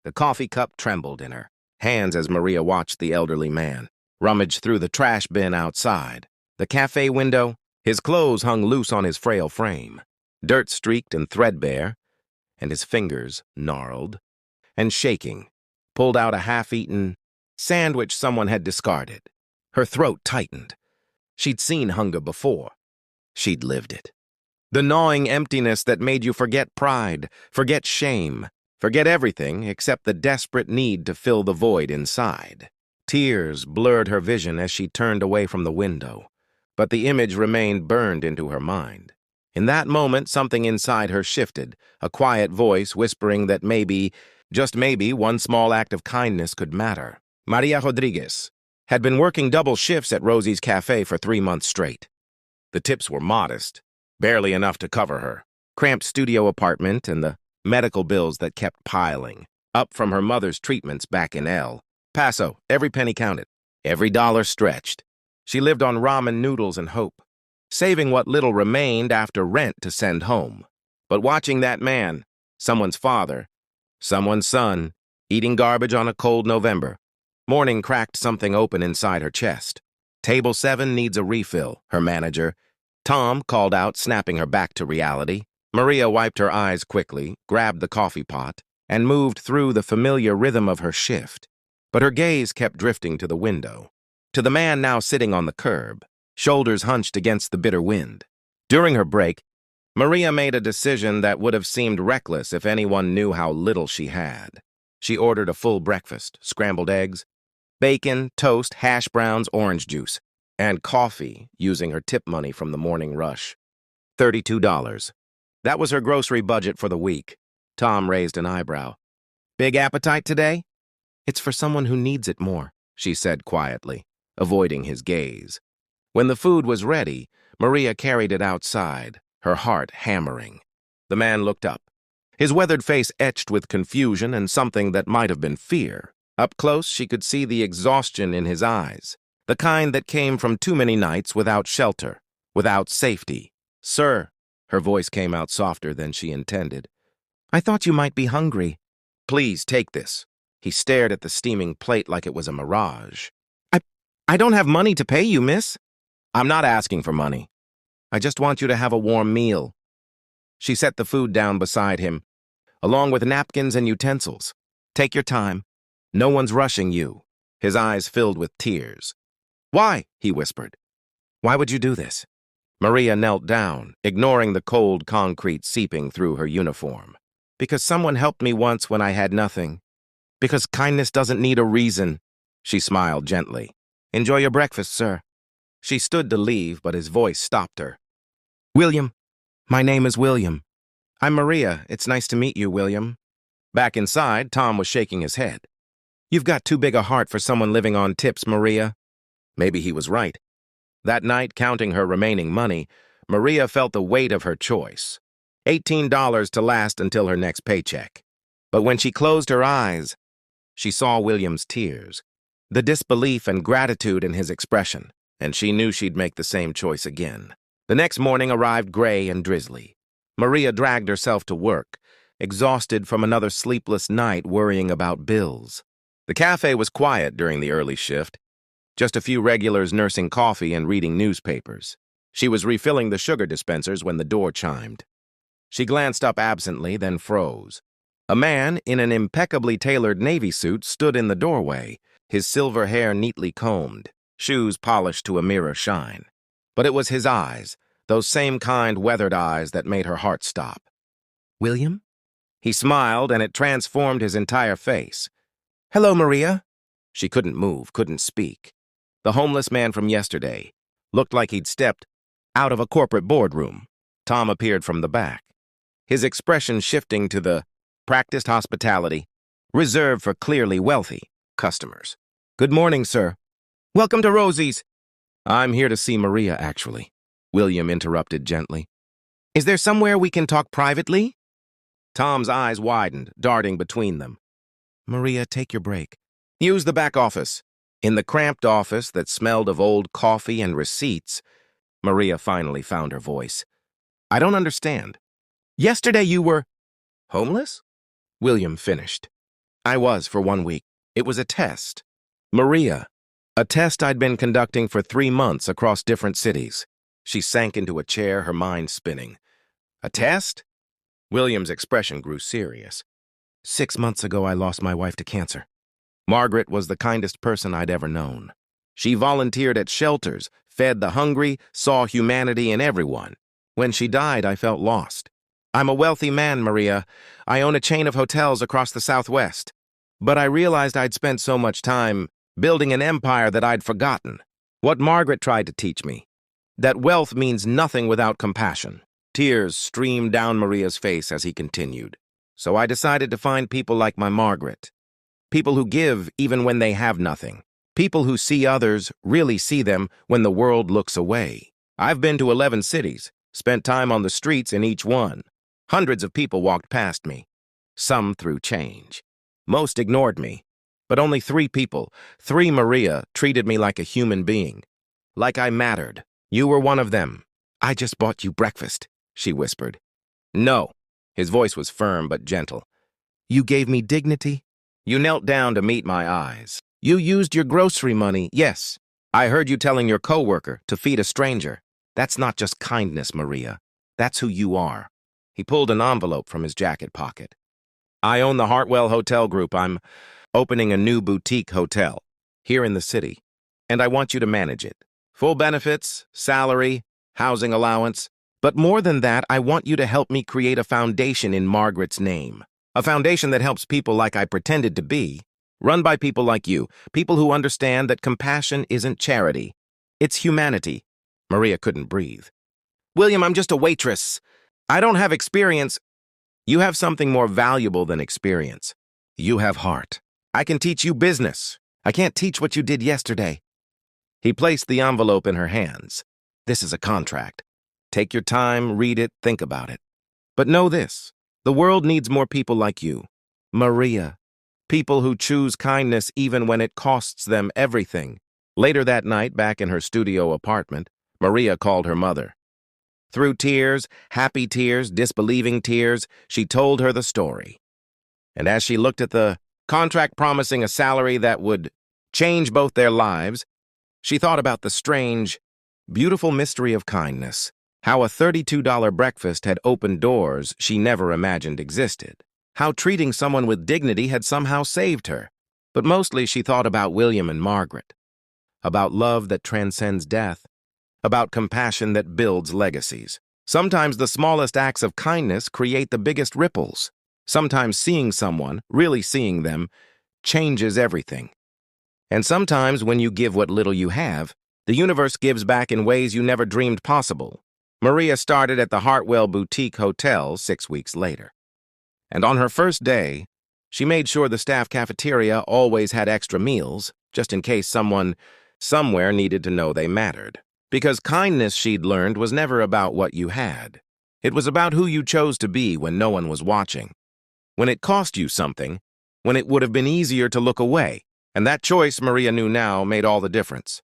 The coffee cup trembled in her hands as Maria watched the elderly man rummage through the trash bin outside. The cafe window, his clothes hung loose on his frail frame, dirt-streaked and threadbare, and his fingers, gnarled and shaking, pulled out a half-eaten sandwich someone had discarded. Her throat tightened. She'd seen hunger before. She'd lived it. The gnawing emptiness that made you forget pride, forget shame, forget everything except the desperate need to fill the void inside. Tears blurred her vision as she turned away from the window, but the image remained burned into her mind. In that moment, something inside her shifted, a quiet voice whispering that maybe, just maybe, one small act of kindness could matter. Maria Rodriguez had been working double shifts at Rosie's Cafe for 3 months straight. The tips were modest, barely enough to cover her cramped studio apartment and the medical bills that kept piling up from her mother's treatments back in El Paso. Every penny counted, every dollar stretched. She lived on ramen noodles and hope, saving what little remained after rent to send home. But watching that man, someone's father, someone's son, eating garbage on a cold November morning cracked something open inside her chest. Table 7 needs a refill, her manager, Tom, called out, snapping her back to reality. Maria wiped her eyes quickly, grabbed the coffee pot, and moved through the familiar rhythm of her shift. But her gaze kept drifting to the window, to the man now sitting on the curb, shoulders hunched against the bitter wind. During her break, Maria made a decision that would have seemed reckless if anyone knew how little she had. She ordered a full breakfast, scrambled eggs, bacon, toast, hash browns, orange juice, and coffee, using her tip money from the morning rush. $32. That was her grocery budget for the week. Tom raised an eyebrow. Big appetite today? It's for someone who needs it more, she said quietly, avoiding his gaze. When the food was ready, Maria carried it outside, her heart hammering. The man looked up, his weathered face etched with confusion and something that might have been fear. Up close, she could see the exhaustion in his eyes, the kind that came from too many nights without shelter, without safety. Sir, her voice came out softer than she intended. I thought you might be hungry. Please take this. He stared at the steaming plate like it was a mirage. I don't have money to pay you, miss. I'm not asking for money. I just want you to have a warm meal. She set the food down beside him, along with napkins and utensils. Take your time. No one's rushing you. His eyes filled with tears. Why? He whispered. Why would you do this? Maria knelt down, ignoring the cold concrete seeping through her uniform. Because someone helped me once when I had nothing. Because kindness doesn't need a reason. She smiled gently. Enjoy your breakfast, sir. She stood to leave, but his voice stopped her. William. My name is William. I'm Maria. It's nice to meet you, William. Back inside, Tom was shaking his head. You've got too big a heart for someone living on tips, Maria. Maybe he was right. That night, counting her remaining money, Maria felt the weight of her choice. $18 to last until her next paycheck. But when she closed her eyes, she saw William's tears, the disbelief and gratitude in his expression, and she knew she'd make the same choice again. The next morning arrived gray and drizzly. Maria dragged herself to work, exhausted from another sleepless night worrying about bills. The cafe was quiet during the early shift, just a few regulars nursing coffee and reading newspapers. She was refilling the sugar dispensers when the door chimed. She glanced up absently, then froze. A man in an impeccably tailored navy suit stood in the doorway, his silver hair neatly combed, shoes polished to a mirror shine. But it was his eyes, those same kind weathered eyes that made her heart stop. William? He smiled, and it transformed his entire face. Hello, Maria. She couldn't move, couldn't speak. The homeless man from yesterday looked like he'd stepped out of a corporate boardroom. Tom appeared from the back, his expression shifting to the practiced hospitality, reserved for clearly wealthy customers. Good morning, sir. Welcome to Rosie's. I'm here to see Maria, actually, William interrupted gently. Is there somewhere we can talk privately? Tom's eyes widened, darting between them. Maria, take your break. Use the back office. In the cramped office that smelled of old coffee and receipts, Maria finally found her voice. I don't understand. Yesterday you were homeless? William finished. I was for 1 week. It was a test. Maria. A test I'd been conducting for 3 months across different cities. She sank into a chair, her mind spinning. A test? William's expression grew serious. 6 months ago, I lost my wife to cancer. Margaret was the kindest person I'd ever known. She volunteered at shelters, fed the hungry, saw humanity in everyone. When she died, I felt lost. I'm a wealthy man, Maria. I own a chain of hotels across the Southwest. But I realized I'd spent so much time building an empire that I'd forgotten. What Margaret tried to teach me. That wealth means nothing without compassion. Tears streamed down Maria's face as he continued. So I decided to find people like my Margaret. People who give even when they have nothing. People who see others, really see them when the world looks away. I've been to 11 cities, spent time on the streets in each one. Hundreds of people walked past me. Some threw change. Most ignored me. But only 3 people, 3 Maria, treated me like a human being. Like I mattered. You were one of them. I just bought you breakfast, she whispered. No. His voice was firm but gentle. You gave me dignity. You knelt down to meet my eyes. You used your grocery money, yes. I heard you telling your coworker to feed a stranger. That's not just kindness, Maria. That's who you are. He pulled an envelope from his jacket pocket. I own the Hartwell Hotel Group. I'm opening a new boutique hotel here in the city, and I want you to manage it. Full benefits, salary, housing allowance. But more than that, I want you to help me create a foundation in Margaret's name. A foundation that helps people like I pretended to be, run by people like you, people who understand that compassion isn't charity. It's humanity. Maria couldn't breathe. William, I'm just a waitress. I don't have experience. You have something more valuable than experience. You have heart. I can teach you business. I can't teach what you did yesterday. He placed the envelope in her hands. This is a contract. Take your time, read it, think about it. But know this, the world needs more people like you. Maria. People who choose kindness even when it costs them everything. Later that night, back in her studio apartment, Maria called her mother. Through tears, happy tears, disbelieving tears, she told her the story. And as she looked at the contract promising a salary that would change both their lives, she thought about the strange, beautiful mystery of kindness, how a $32 breakfast had opened doors she never imagined existed, how treating someone with dignity had somehow saved her. But mostly she thought about William and Margaret, about love that transcends death, about compassion that builds legacies. Sometimes the smallest acts of kindness create the biggest ripples. Sometimes seeing someone, really seeing them, changes everything. And sometimes when you give what little you have, the universe gives back in ways you never dreamed possible. Maria started at the Hartwell Boutique Hotel 6 weeks later. And on her first day, she made sure the staff cafeteria always had extra meals, just in case someone somewhere needed to know they mattered. Because kindness, she'd learned, was never about what you had. It was about who you chose to be when no one was watching. When it cost you something, when it would have been easier to look away. And that choice, Maria knew now, made all the difference.